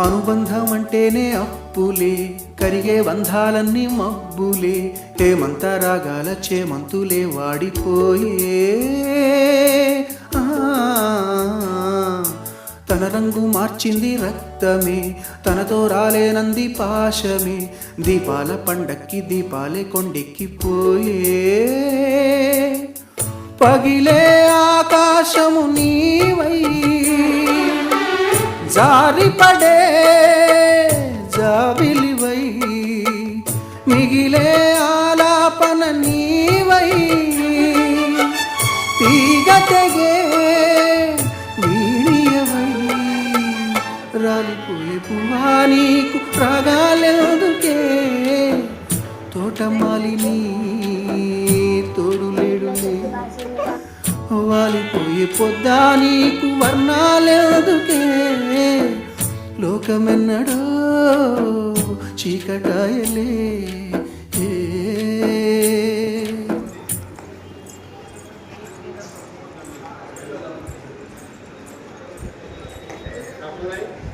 అనుబంధం అంటేనే అప్పులే, కరిగే బంధాలన్నీ మబ్బులే, హేమంత రాగాల చేమంతులే వాడిపోయే. తన రంగు మార్చింది రక్తమే, తనతో రాలేనంది పాశమే, దీపాల పండక్కి దీపాలే కొండెక్కిపోయే. పగిలే ఆకాశము నీవై, జారిపడే జాబిలివై, మిగిలే ఆలాపన నీవై, తీగ తెగే వీణియవై, రాలిపోయే పువ్వా నీకు రాగాలెందుకే, తోటమాలిని తోడులేడులే, వాలిపోయే పొద్దా నీకు వర్ణాలెందుకే, లోకమెన్నడో చీకటాయలే. Right.